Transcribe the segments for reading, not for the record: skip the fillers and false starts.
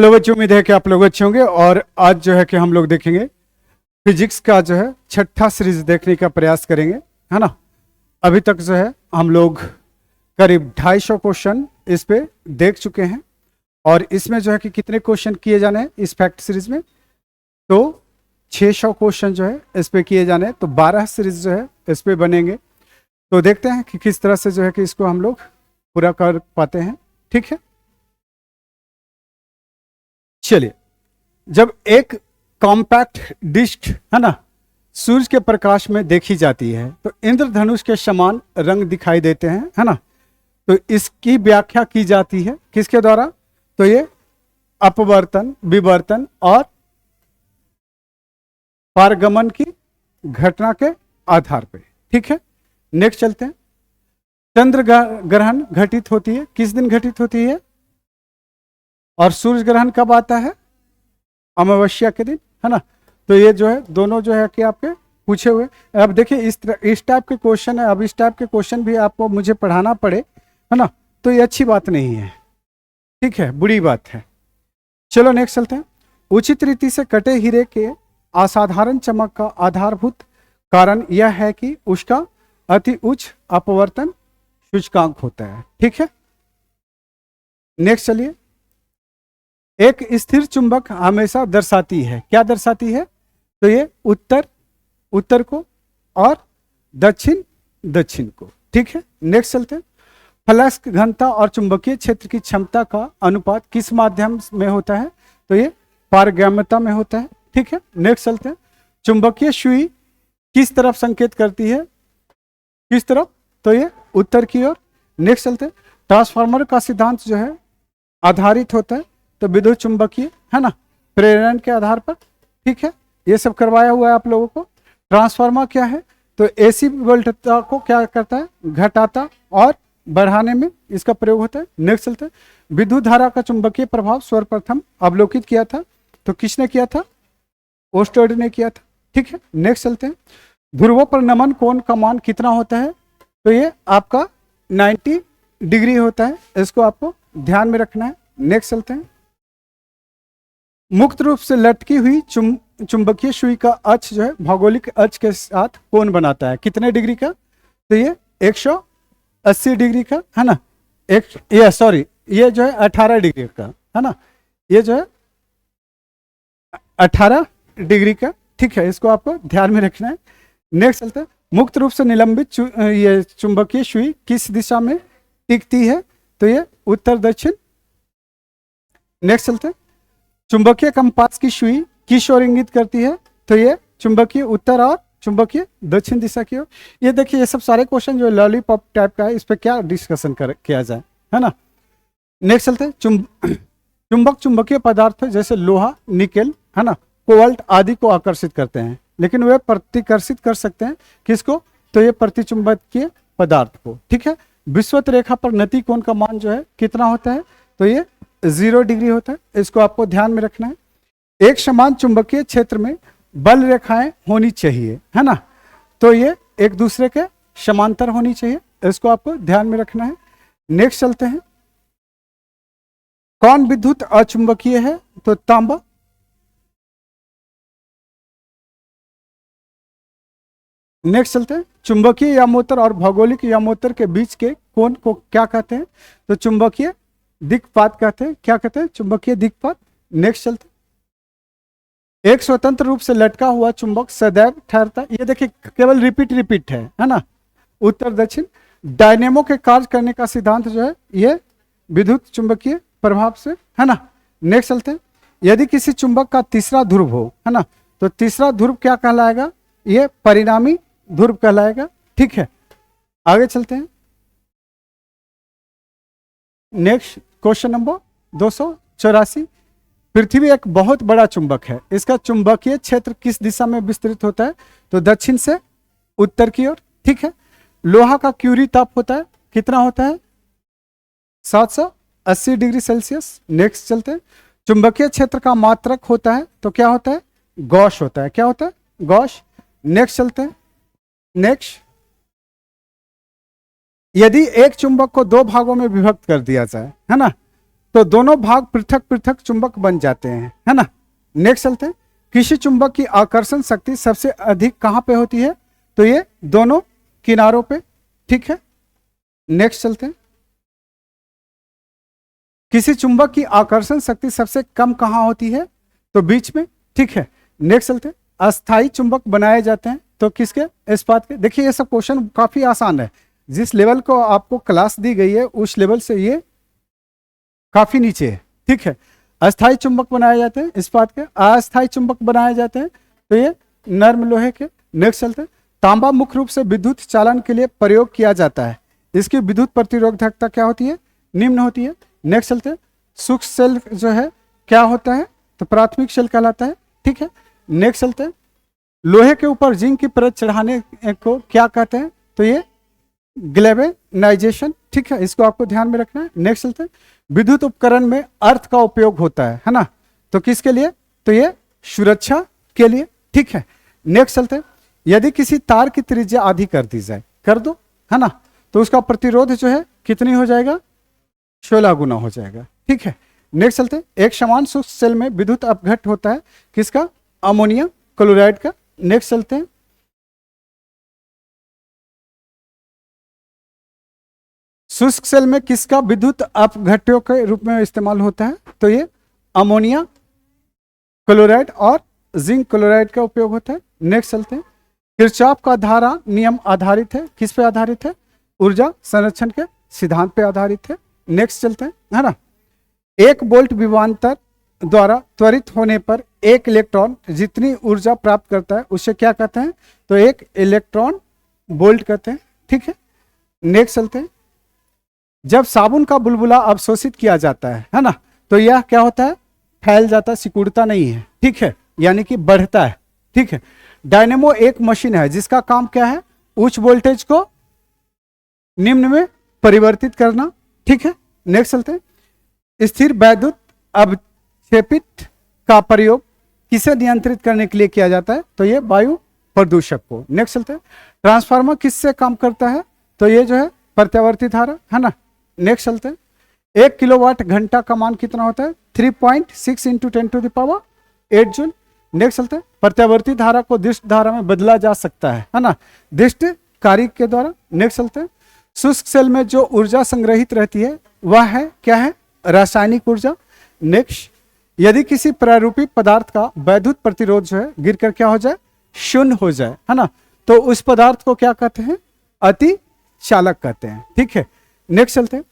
Hello बच्चों, उम्मीद है कि आप लोग अच्छे होंगे। और आज जो है कि हम लोग देखेंगे फिजिक्स का जो है छठा सीरीज देखने का प्रयास करेंगे, है ना। अभी तक जो है हम लोग करीब 250 क्वेश्चन इस पे देख चुके हैं। और इसमें जो है कि कितने क्वेश्चन किए जाने हैं इस फैक्ट सीरीज में, तो 600 क्वेश्चन जो है इस पे किए जाने हैं। तो 12 सीरीज जो है इस पे बनेंगे। तो देखते हैं कि किस तरह से जो है कि इसको हम लोग पूरा कर पाते हैं। ठीक है, चलिए। जब एक कॉम्पैक्ट डिस्क, है ना, सूर्य के प्रकाश में देखी जाती है तो इंद्रधनुष के समान रंग दिखाई देते हैं, है ना। तो इसकी व्याख्या की जाती है किसके द्वारा? तो ये अपवर्तन, विवर्तन और पारगमन की घटना के आधार पे। ठीक है, नेक्स्ट चलते हैं। चंद्र ग्रहण घटित होती है, किस दिन घटित होती है? और सूर्य ग्रहण कब आता है? अमावस्या के दिन, है ना। तो ये जो है दोनों जो है कि आपके पूछे हुए। अब देखिए इस टाइप के क्वेश्चन है। अब इस टाइप के क्वेश्चन भी आपको मुझे पढ़ाना पड़े, है ना, तो ये अच्छी बात नहीं है। ठीक है, बुरी बात है। चलो नेक्स्ट चलते हैं। उचित रीति से कटे हीरे के असाधारण चमक का आधारभूत कारण यह है कि उसका अति उच्च अपवर्तन सूचकांक होता है। ठीक है, नेक्स्ट चलिए। एक स्थिर चुंबक हमेशा दर्शाती है, क्या दर्शाती है? तो ये उत्तर को और दक्षिण को। ठीक है, नेक्स्ट चलते हैं। फ्लक्स घनता और चुंबकीय क्षेत्र की क्षमता का अनुपात किस माध्यम में होता है? तो ये पारगम्यता में होता है। ठीक है, नेक्स्ट चलते हैं। चुंबकीय सुई किस तरफ संकेत करती है? किस तरफ? तो ये उत्तर की ओर। नेक्स्ट चलते हैं। ट्रांसफार्मर का सिद्धांत जो है आधारित होता है तो विद्युत चुंबकीय, है ना, प्रेरण के आधार पर। ठीक है, ये सब करवाया हुआ है आप लोगों को। ट्रांसफार्मर क्या है? तो एसी वोल्टता को क्या करता है? घटाता और बढ़ाने में इसका प्रयोग होता है। नेक्स्ट चलते हैं। विद्युत धारा का चुंबकीय प्रभाव सर्वप्रथम अवलोकित किया था तो किसने किया था? ओस्टर्ड ने किया था। ठीक है, नेक्स्ट चलते हैं। ध्रुवों पर नमन कोण का मान कितना होता है? तो ये आपका 90 डिग्री होता है, इसको आपको ध्यान में रखना है। नेक्स्ट चलते हैं। मुक्त रूप से लटकी हुई चुंबकीय सुई का अक्ष जो है भौगोलिक अक्ष के साथ कोण बनाता है, कितने डिग्री का? तो ये 180 डिग्री का, है ना। ये जो है 18 डिग्री का, है ना। ये जो है 18 डिग्री का। ठीक है, इसको आपको ध्यान में रखना है। नेक्स्ट चलते हैं। मुक्त रूप से निलंबित ये चुंबकीय सुई किस दिशा में टिकती है? तो ये उत्तर दक्षिण। नेक्स्ट चलते हैं। चुंबकीय कंपास की सुई किस ओर इंगित करती है? तो ये चुंबकीय उत्तर और चुंबकीय दक्षिण दिशा की ओर। ये देखिए, ये सब सारे क्वेश्चन जो लॉलीपॉप टाइप का है, इस पे क्या डिस्कशन किया जाए, है ना। नेक्स्ट चलते हैं। चुंबक चुंबकीय पदार्थ जैसे लोहा, निकेल, है ना, कोबाल्ट आदि को आकर्षित करते हैं, लेकिन वे प्रतिकर्षित कर सकते हैं किसको? तो ये प्रतिचुंबकीय पदार्थ को। ठीक है, विषुवत रेखा पर नति कोण का मान जो है कितना होता है? तो ये 0 डिग्री होता है, इसको आपको ध्यान में रखना है। एक समान चुंबकीय क्षेत्र में बल रेखाएं होनी चाहिए, है ना। तो ये एक दूसरे के समांतर होनी चाहिए, इसको आपको ध्यान में रखना है। नेक्स्ट चलते हैं। कौन विद्युत अचुंबकीय है? तो तांबा। नेक्स्ट चलते हैं। चुंबकीय यामोत्तर और भौगोलिक यामोत्तर के बीच के कोण को क्या कहते हैं? तो चुंबकीय दिक्पात कहते हैं। क्या कहते हैं? चुंबकीय दिक्पात। नेक्स्ट चलते हैं। एक स्वतंत्र रूप से लटका हुआ चुंबक सदैव ठहरता है, ये देखिए केवल रिपीट है ना, उत्तर दक्षिण। डायनेमो के कार्य करने का सिद्धांत जो है ये विद्युत चुंबकीय प्रभाव से, है ना। नेक्स्ट चलते हैं। यदि किसी चुंबक का तीसरा ध्रुव हो, है ना, तो तीसरा ध्रुव क्या कहलाएगा? ये परिणामी ध्रुव कहलाएगा। ठीक है, आगे चलते हैं। Next question number 284। पृथ्वी एक बहुत बड़ा चुंबक है, इसका चुंबकीय क्षेत्र किस दिशा में विस्तृत होता है? तो दक्षिण से उत्तर की ओर। ठीक है, लोहा का क्यूरी ताप होता है, कितना होता है? 780 डिग्री सेल्सियस। नेक्स्ट चलते हैं। चुंबकीय क्षेत्र का मात्रक होता है तो क्या होता है? गॉस होता है। क्या होता है? गॉस। नेक्स्ट चलते हैं। नेक्स्ट, यदि एक चुंबक को 2 भागों में विभक्त कर दिया जाए, है ना, तो दोनों भाग पृथक पृथक चुंबक बन जाते हैं, है ना। नेक्स्ट चलते हैं, किसी चुंबक की आकर्षण शक्ति सबसे अधिक कहां पे होती है, तो ये दोनों किनारों पे, ठीक है। नेक्स्ट चलते हैं, किसी चुंबक की आकर्षण शक्ति सबसे कम कहां होती है, तो बीच में, ठीक है। नेक्स्ट चलते हैं, अस्थायी चुंबक बनाए जाते हैं तो किसके, इस्पात के। देखिए ये सब क्वेश्चन काफी आसान है, जिस लेवल को आपको क्लास दी गई है उस लेवल से ये काफी नीचे है, ठीक है। अस्थायी चुंबक बनाए जाते हैं इस्पात के, अस्थायी चुंबक बनाए जाते हैं तो ये नर्म लोहे के। नेक्स्ट चलते हैं, तांबा मुख्य रूप से विद्युत चालन के लिए प्रयोग किया जाता है, इसकी विद्युत प्रतिरोधकता क्या होती है, निम्न होती है। नेक्स्ट चलते हैं, सूक्ष्म सेल जो है क्या होता है, तो प्राथमिक सेल कहलाता है, ठीक है। नेक्स्ट चलते हैं, लोहे के ऊपर जिंक की परत चढ़ाने को क्या कहते हैं, तो ये ग्लेवेनाइजेशन, ठीक है, इसको आपको ध्यान में रखना है। नेक्स्ट चलते हैं, विद्युत उपकरण में अर्थ का उपयोग होता है ना, तो किसके लिए, तो ये सुरक्षा के लिए, ठीक है। नेक्स्ट चलते हैं, यदि किसी तार की त्रिज्या आधी कर दी जाए, कर दो, है ना, तो उसका प्रतिरोध जो है कितनी हो जाएगा, 16 गुना हो जाएगा, ठीक है। नेक्स्ट चलते हैं, एक समान शुष्क सेल में विद्युत अपघट होता है, किसका, अमोनिया क्लोराइड का। नेक्स्ट चलते हैं, शुष्क सेल में किसका विद्युत अपघट्यों के रूप में इस्तेमाल होता है, तो ये अमोनिया क्लोराइड और जिंक क्लोराइड का उपयोग होता है। नेक्स्ट चलते हैं, किरचॉफ का धारा नियम आधारित है, किस पे आधारित है, ऊर्जा संरक्षण के सिद्धांत पे आधारित है। नेक्स्ट चलते हैं, है ना, एक वोल्ट विभवांतर द्वारा त्वरित होने पर एक इलेक्ट्रॉन जितनी ऊर्जा प्राप्त करता है उसे क्या कहते हैं, तो एक इलेक्ट्रॉन वोल्ट कहते हैं, ठीक है। नेक्स्ट चलते हैं, जब साबुन का बुलबुला अवशोषित किया जाता है ना, तो यह क्या होता है, फैल जाता है, सिकुड़ता नहीं है, ठीक है, यानी कि बढ़ता है, ठीक है। डायनेमो एक मशीन है जिसका काम क्या है, उच्च वोल्टेज को निम्न में परिवर्तित करना, ठीक है। नेक्स्ट चलते हैं, स्थिर वैद्युत अवक्षेपित का प्रयोग किसे नियंत्रित करने के लिए किया जाता है, तो ये वायु प्रदूषक को। नेक्स्ट चलते हैं, ट्रांसफार्मर किससे काम करता है, तो ये जो है प्रत्यावर्ती धारा, है ना। नेक्स्ट चलते हैं, 1 किलोवाट घंटा का मान कितना होता है, 3.6 इंटू 10⁸ जूल। नेक्स्ट चलते हैं, प्रत्यावर्ती धारा को दिष्ट धारा में बदला जा सकता है ना, दिष्ट कार्य के द्वारा। नेक्स्ट चलते हैं, शुष्क सेल में जो ऊर्जा संग्रहित रहती है वह है क्या है, रासायनिक ऊर्जा। नेक्स्ट, यदि किसी प्रारूपी पदार्थ का वैद्युत प्रतिरोध जो है गिरकर क्या हो जाए, शून्य हो जाए, है ना, तो उस पदार्थ को क्या कहते हैं, अति चालक कहते हैं, ठीक है। नेक्स्ट चलते हैं,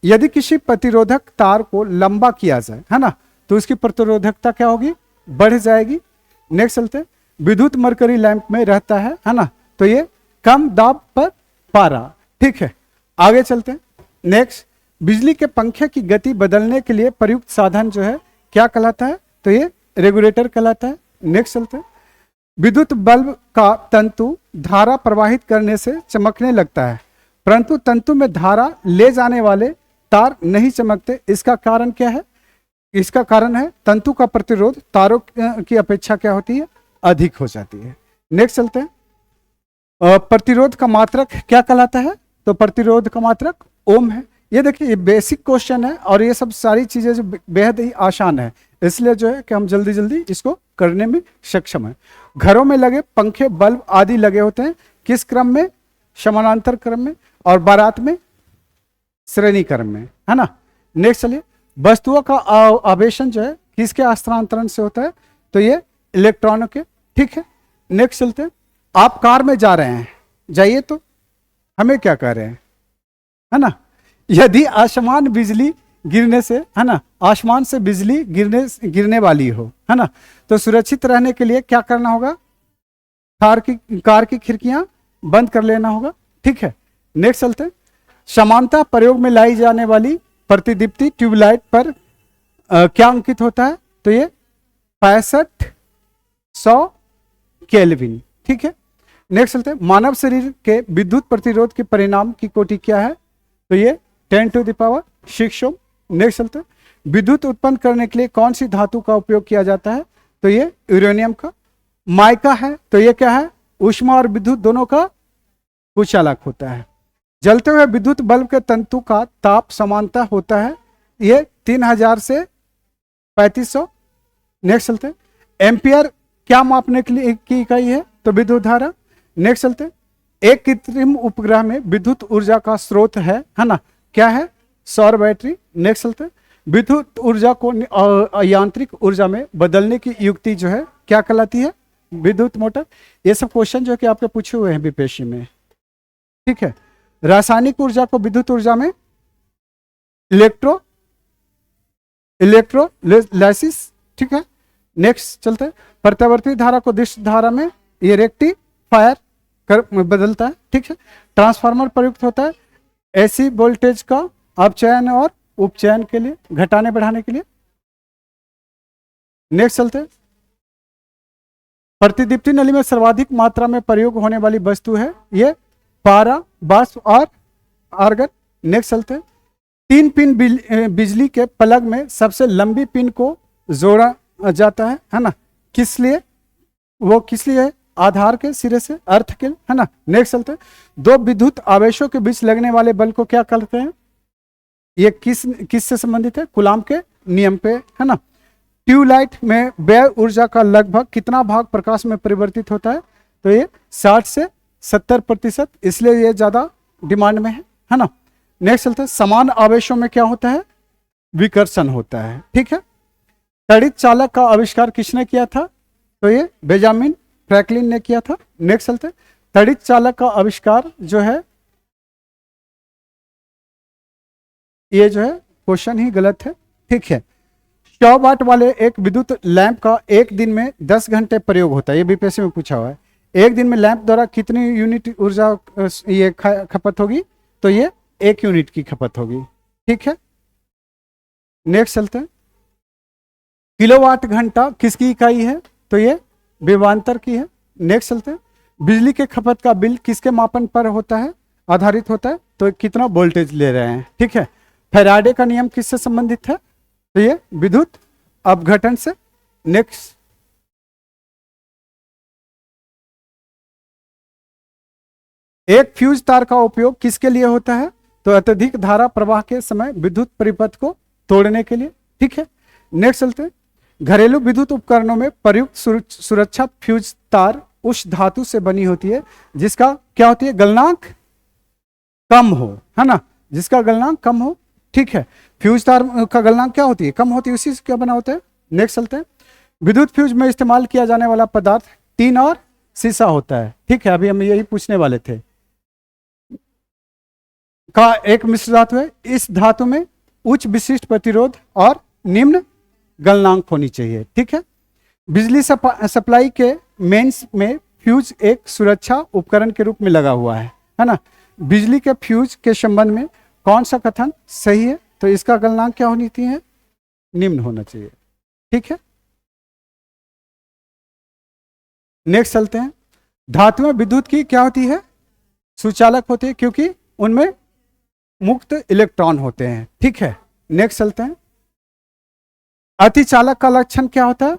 यदि किसी प्रतिरोधक तार को लंबा किया जाए, है ना, तो उसकी प्रतिरोधकता क्या होगी, बढ़ जाएगी। नेक्स्ट चलते हैं, विद्युत मरकरी लैंप में रहता है ना, तो ये कम दाब पर पारा, ठीक है। आगे चलते हैं, नेक्स्ट, बिजली के पंखे की गति बदलने के लिए प्रयुक्त साधन जो है क्या कहलाता है, तो ये रेगुलेटर कहलाता है। नेक्स्ट चलते हैं, विद्युत बल्ब का तंतु धारा प्रवाहित करने से चमकने लगता है, परंतु तंतु में धारा ले जाने वाले तार नहीं चमकते, इसका कारण क्या है, इसका कारण है तंतु का प्रतिरोध तारों की अपेक्षा क्या होती है, अधिक हो जाती है। नेक्स्ट चलते हैं, प्रतिरोध का मात्रक क्या कहलाता है, तो प्रतिरोध का मात्रक ओम है। ये देखिए, ये बेसिक क्वेश्चन है और ये सब सारी चीजें जो बेहद ही आसान है, इसलिए जो है कि हम जल्दी जल्दी इसको करने में सक्षम है। घरों में लगे पंखे बल्ब आदि लगे होते हैं किस क्रम में, समानांतर क्रम में, और बारात में श्रेणी क्रम में, है ना। नेक्स्ट चलिए, वस्तुओं का आवेशन जो है किसके हस्तांतरण से होता है, तो ये इलेक्ट्रॉनों के, ठीक है। नेक्स्ट चलते हैं, आप कार में जा रहे हैं, जाइए, तो हमें क्या कह रहे हैं, है ना, यदि आसमान बिजली गिरने से, है ना, आसमान से बिजली गिरने वाली हो, है ना, तो सुरक्षित रहने के लिए क्या करना होगा, कार की खिड़कियां बंद कर लेना होगा, ठीक है। नेक्स्ट चलते हैं, समानता प्रयोग में लाई जाने वाली प्रतिदीप्ति ट्यूबलाइट पर क्या अंकित होता है, तो ये 6500 केल्विन, ठीक है। नेक्स्ट चलते हैं, मानव शरीर के विद्युत प्रतिरोध के परिणाम की कोटि क्या है, तो ये 10⁶ ओम। नेक्स्ट चलते हैं, विद्युत उत्पन्न करने के लिए कौन सी धातु का उपयोग किया जाता है, तो ये यूरेनियम का। माइका है, तो ये क्या है, ऊष्मा और विद्युत दोनों का कुचालक होता है। जलते हुए विद्युत बल्ब के तंतु का ताप समानता होता है, ये 3000 से 3500। नेक्स्ट चलते हैं, एम्पियर क्या मापने के लिए की इकाई है? तो विद्युत धारा। नेक्स्ट चलते हैं, एक कृत्रिम उपग्रह में विद्युत ऊर्जा का स्रोत है ना, क्या है? सौर बैटरी। नेक्स्ट चलते हैं, विद्युत ऊर्जा को यांत्रिक ऊर्जा में बदलने की युक्ति जो है क्या कहलाती है? विद्युत मोटर। ये सब क्वेश्चन जो है कि आपके पूछे हुए हैं बीपीएससी में, ठीक है। रासायनिक ऊर्जा को विद्युत ऊर्जा में इलेक्ट्रोलाइसिस, ठीक है। नेक्स्ट चलते हैं, प्रत्यावर्ती धारा को दिश धारा में ये रेक्टिफायर कर बदलता है, ठीक है। ट्रांसफार्मर प्रयुक्त होता है एसी वोल्टेज का अपचयन और उपचयन के लिए, घटाने बढ़ाने के लिए। नेक्स्ट चलते हैं, प्रतिदीप्ति नली में सर्वाधिक मात्रा में प्रयोग होने वाली वस्तु है ये पारा, वाष्प और आर्गन। नेक्स्ट चलते हैं, 3 पिन बिजली के प्लग में सबसे लंबी पिन को जोड़ा जाता है ना, किस लिए? वो किस लिए? आधार के सिरे से, अर्थ के, है ना। नेक्स्ट चलते हैं, 2 विद्युत आवेशों के बीच लगने वाले बल को क्या कहते हैं? ये किस से संबंधित है? कूलाम के नियम पे, है ना। ट्यूबलाइट में व्यय ऊर्जा का लगभग कितना भाग प्रकाश में परिवर्तित होता है? तो ये 60 से 70%, इसलिए ये ज्यादा डिमांड में है ना। नेक्स्ट चलते हैं, समान आवेशों में क्या होता है? विकर्षण होता है, ठीक है। तड़ित चालक का आविष्कार किसने किया था? तो ये बेंजामिन फ्रैंकलिन ने किया था। नेक्स्ट चलते हैं, तड़ित चालक का आविष्कार जो है ये जो है क्वेश्चन ही गलत है, ठीक है। 100 वाट वाले एक विद्युत लैंप का एक दिन में 10 घंटे प्रयोग होता है, ये बीपीएससी में पूछा हुआ है। एक दिन में लैंप द्वारा कितनी यूनिट ऊर्जा ये खपत होगी? तो ये 1 यूनिट की खपत होगी, ठीक है। नेक्स्ट चलते हैं, किलोवाट घंटा किसकी इकाई है? तो ये विभवांतर की है। नेक्स्ट चलते हैं, बिजली के खपत का बिल किसके मापन पर होता है? आधारित होता है, तो कितना वोल्टेज ले रहे हैं, ठीक है। फैराडे का नियम किससे संबंधित है? तो ये विद्युत अपघटन से। नेक्स्ट, एक फ्यूज तार का उपयोग किसके लिए होता है? तो अत्यधिक धारा प्रवाह के समय विद्युत परिपथ को तोड़ने के लिए, ठीक है। नेक्स्ट चलते हैं, घरेलू विद्युत उपकरणों में प्रयुक्त सुरक्षा फ्यूज तार उस धातु से बनी होती है जिसका क्या होती है? गलनांक कम हो, है ना, जिसका गलनांक कम हो, ठीक है। फ्यूज तार का गलनांक क्या होती है? कम होती है, उसी से क्या बना होता है। नेक्स्ट चलते हैं, विद्युत फ्यूज में इस्तेमाल किया जाने वाला पदार्थ टीन और शीशा होता है, ठीक है। अभी हम यही पूछने वाले थे। का एक मिश्र धातु है, इस धातु में उच्च विशिष्ट प्रतिरोध और निम्न गलनांक होनी चाहिए, ठीक है। बिजली सप्लाई के मेंस में फ्यूज एक सुरक्षा उपकरण के रूप में लगा हुआ है ना। बिजली के फ्यूज के संबंध में कौन सा कथन सही है? तो इसका गलनांक क्या होनी चाहिए? निम्न होना चाहिए, ठीक है। नेक्स्ट चलते हैं, धातुएं विद्युत की क्या होती है? सुचालक होती है, क्योंकि उनमें मुक्त इलेक्ट्रॉन होते हैं, ठीक है। नेक्स्ट चलते हैं, अतिचालक का लक्षण क्या होता है?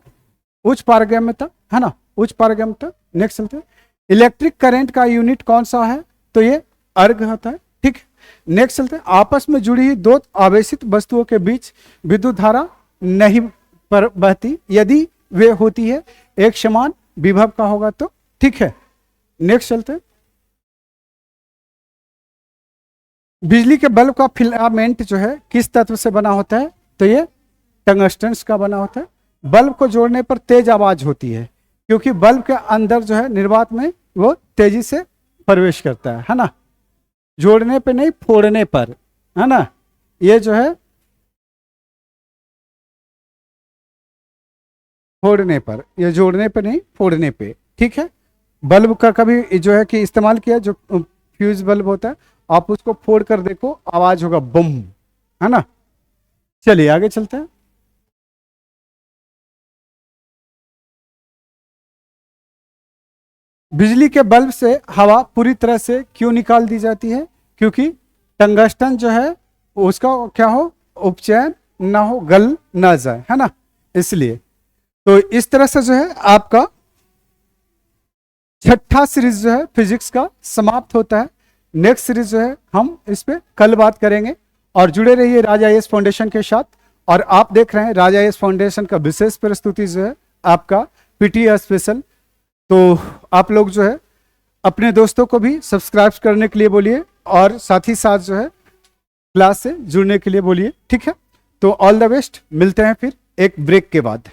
उच्च पारगम्यता, है ना, उच्च पारगम्यता। नेक्स्ट चलते हैं, इलेक्ट्रिक करंट का यूनिट कौन सा है? तो ये अर्ग होता है, ठीक है। नेक्स्ट चलते हैं, आपस में जुड़ी हुई 2 आवेशित वस्तुओं के बीच विद्युत धारा नहीं बहती, यदि वे होती है एक समान विभव का होगा तो, ठीक है। नेक्स्ट चलते हैं, बिजली के बल्ब का फिलामेंट जो है किस तत्व से बना होता है? तो ये टंगस्टन का बना होता है। बल्ब को जोड़ने पर तेज आवाज होती है क्योंकि बल्ब के अंदर जो है निर्वात में वो तेजी से प्रवेश करता है ना। जोड़ने पे नहीं, फोड़ने पर, है ना। ये जो है फोड़ने पर, ये जोड़ने पे नहीं, फोड़ने पे, ठीक है। बल्ब का कभी जो है कि इस्तेमाल किया, जो फ्यूज बल्ब होता है, आप उसको फोड़ कर देखो, आवाज होगा बम, है ना। चलिए आगे चलते हैं। बिजली के बल्ब से हवा पूरी तरह से क्यों निकाल दी जाती है? क्योंकि टंगस्टन जो है उसका क्या हो? उपचयन ना हो, गल ना जाए, है ना, इसलिए। तो इस तरह से जो है आपका 6ठा सीरीज जो है फिजिक्स का समाप्त होता है। नेक्स्ट सीरीज जो है हम इस पे कल बात करेंगे, और जुड़े रहिए राजा IAS फाउंडेशन के साथ। और आप देख रहे हैं राजा यश फाउंडेशन का विशेष प्रस्तुति जो है आपका पीटी स्पेशल। तो आप लोग जो है अपने दोस्तों को भी सब्सक्राइब करने के लिए बोलिए और साथ ही साथ जो है क्लास से जुड़ने के लिए बोलिए, ठीक है। तो ऑल द बेस्ट, मिलते हैं फिर एक ब्रेक के बाद।